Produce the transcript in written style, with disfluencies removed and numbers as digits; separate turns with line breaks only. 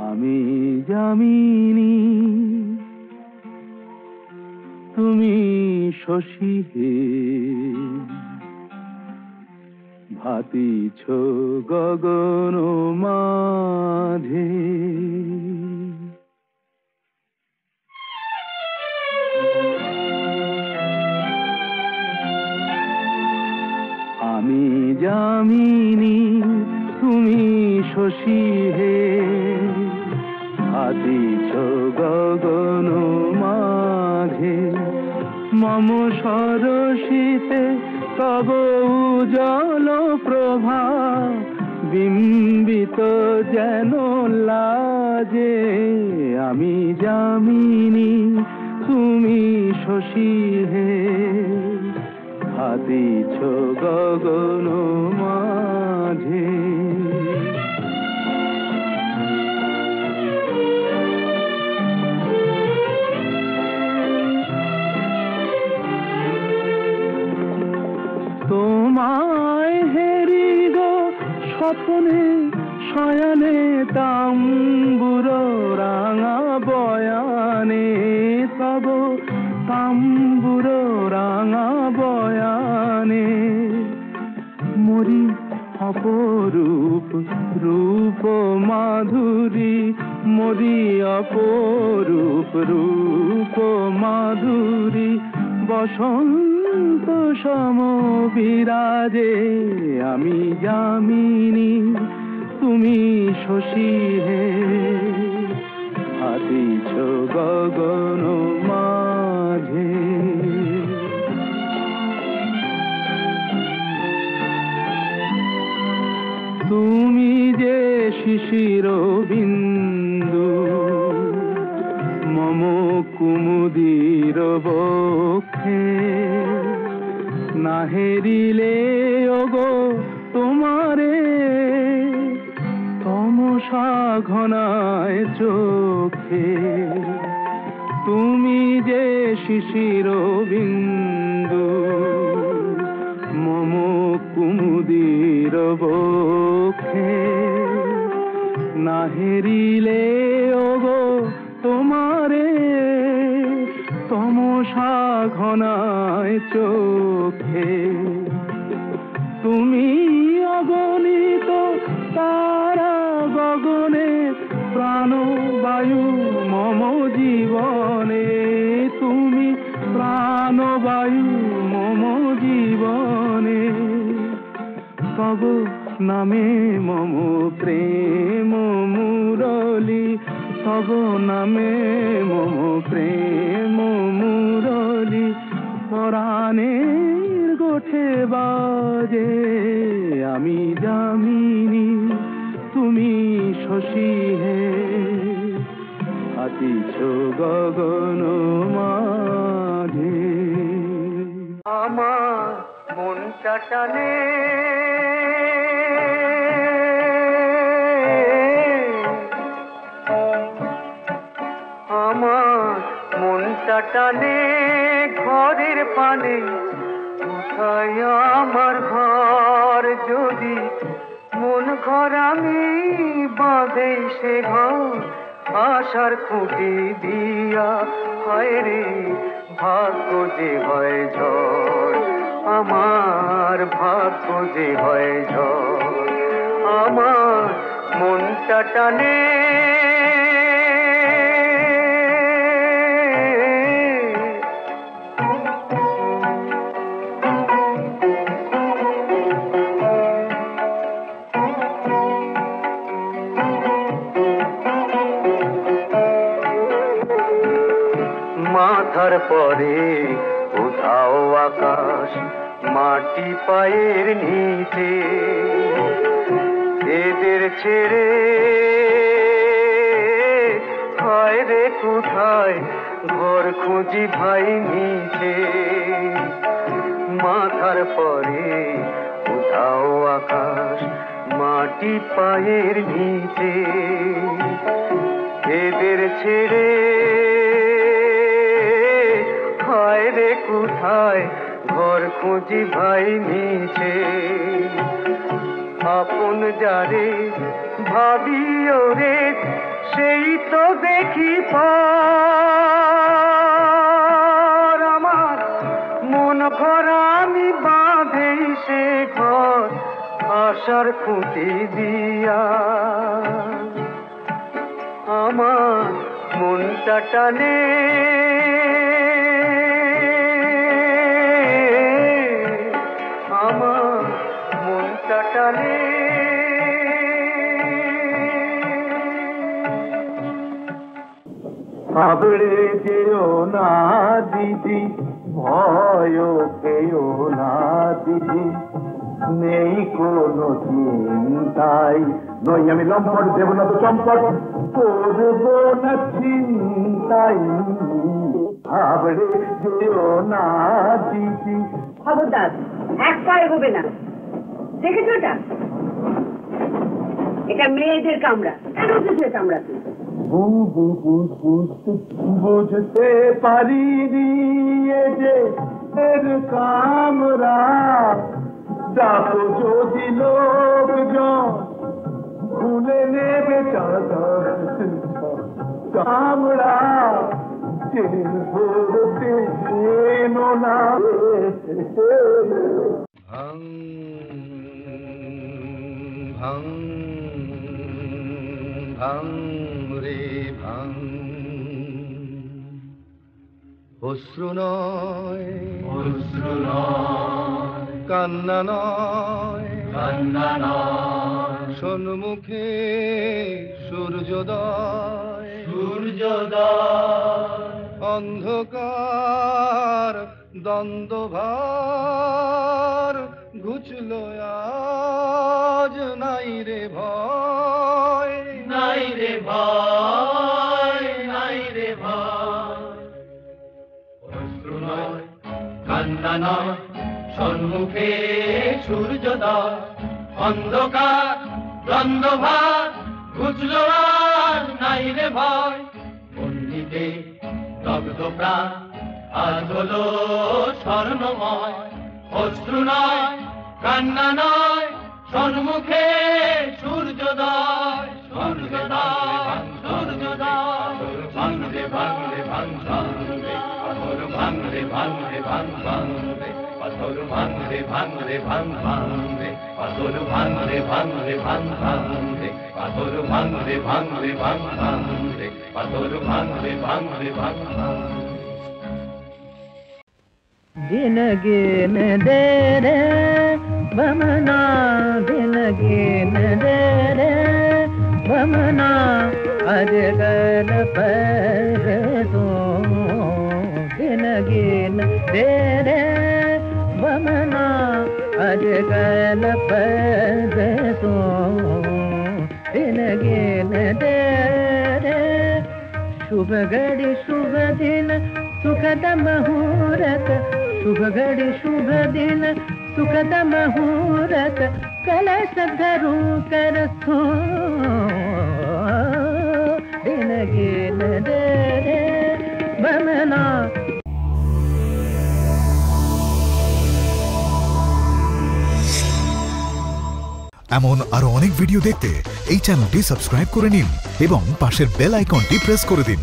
আমি যামিনী তুমি শশী হে, ভাতিছ গগন মাঝে। আমি যামিনী তুমি শশী হে, ভাতিছ গগন মাঝে। মম সরসিতে তব উজ্জ্বল প্রভা, বিম্বিত যেন লাজে। আমি যামিনী তুমি শশী হে, ভাতিছ গগন মাঝে। তোমায় হেরি গো স্বপ্নে শয়নে, তাম্বুর রাঙা বয়ানে তব তাম্বুর রাঙা বয়ানে। মরি অপরূপ রূপ মাধুরী, মরি অপরূপ রূপ মাধুরী। বসন্ত সম বিরাজে। আমি যামিনী তুমি শশী হে, ভাতিছ গগন মাঝে। তুমি যে শিশির বিন্দু মম কুমুদির বক্ষে, না হেরিলে ওগো তোমারে তমসা ঘনায় চোখে। তুমি যে শিশির বিন্দু মম কুমুদির বক্ষে, না হেরিলে ওগো তোমারে তমসা ঘনায় চোখে। তুমি অগণিত তারা গগনে, প্রাণবায়ু মম জীবনে। তুমি প্রাণবায়ু মম জীবনে। তব নামে মম প্রেম মুরলী, তব নামে মম প্রেম মুরলী। পরাণের গোঠে বাজে। আমি যামিনী তুমি শশী হে, ভাতিছ গগন মাঝে।
আমার মনটা টানে আমার মনটা টানে ঘরের পানে। কোথায় আমার ঘর, যদি মন ঘর আমি বাঁধে সে ঘর আশার খুঁটি দিয়া। হয় রে ভাগ্য যে হয় ঝড়, আমার ভাগ্য যে হয় ঝড়। আমার মনটা টানে মাথার পরে উধাও আকাশ, মাটি পায়ের নিচে। এদের ছেড়ে হয় রে কোথায় ঘর খুঁজি ভাই নিচে। মাথার পরে উধাও আকাশ, মাটি পায়ের নিচে। এদের ছেড়ে হয় রে কোথায় ঘর খুঁজি ভাই নিচে। আপন যারে ভাবি ওরে সেই তো দেখি পর আমার মন ঘর আমি বাঁধেই সে ঘর আশার খুঁটি দিয়া আমার মনটা টানে আমার মনটা টানে
আবড়ে যেও না দিদি, ভয় পেও না দিদি, নেই কোনো চিন্তাই। নই আমি লম্পট, দেব না তো চম্পট, করবো না চিন্তাই। আবড়ে যেও না দিদি।
খবরদার, এক পা এগোবে না। দেখেছো এটা? এটা মেয়েদের কামরা। কেন বুঝে কামড়াতে?
বুঝতে পারিনি এ যে এর কামরা, ডাকো যদি লোকজন খুলে নেবে চাদর কামরা, ধরতে এনো না।
ভাং ভাং ভাং রে ভাং, অশ্রু নয় অশ্রু নয়, কান্না নয় কান্না নয়, সম্মুখে সূর্যোদয় সূর্যোদয়, অন্ধকার দ্বন্দ্বভার ঘুচলো আজ, নাই রে ভয় নাই রে ভয় নাই রে ভয়। অশ্রু নয় কান্না নয়, সম্মুখে সূর্যোদয়, অন্ধকার দ্বন্দ্বভার ঘুচলো আজ, নাই রে ভয়। পণ্ডিতে দগ্ধ প্রাণ আজ হলো স্বর্ণময়, অশ্রু নয় কান্না নয়, সম্মুখে সূর্যোদয় সূর্যোদয় সূর্যোদয়। ভাঙরে ভাঙরে ভাঙ ভাঙরে পাথর, ভাঙরে ভাঙরে ভাঙ ভাঙরে পাথর, ভাঙরে ভাঙরে ভাঙ ভাঙরে পাথর, ভাঙরে ভাঙরে ভাঙ ভাঙরে পাথর, ভাঙরে ভাঙরে ভাঙ ভাঙরে পাথর, ভাঙরে ভাঙরে ভাঙ ভাঙরে।
दिन गिन दे रे बमना, दिन गिन दे रे बमना, अजगल पर तो दिन गिन दे रे बमना, अजगल पर तो दिन गिन दे रे। शुभ घड़ी शुभ दिन सुखद मुहूर्त, शुभ घड़ी शुभ दिन सुखद मुहूर्त, कलश धरू कर सो दिन गिन दे रे बमना।
এমন আরো অনেক ভিডিও দেখতে এই চ্যানেলটি সাবস্ক্রাইব করে নিন এবং পাশের বেল আইকনটি প্রেস করে দিন।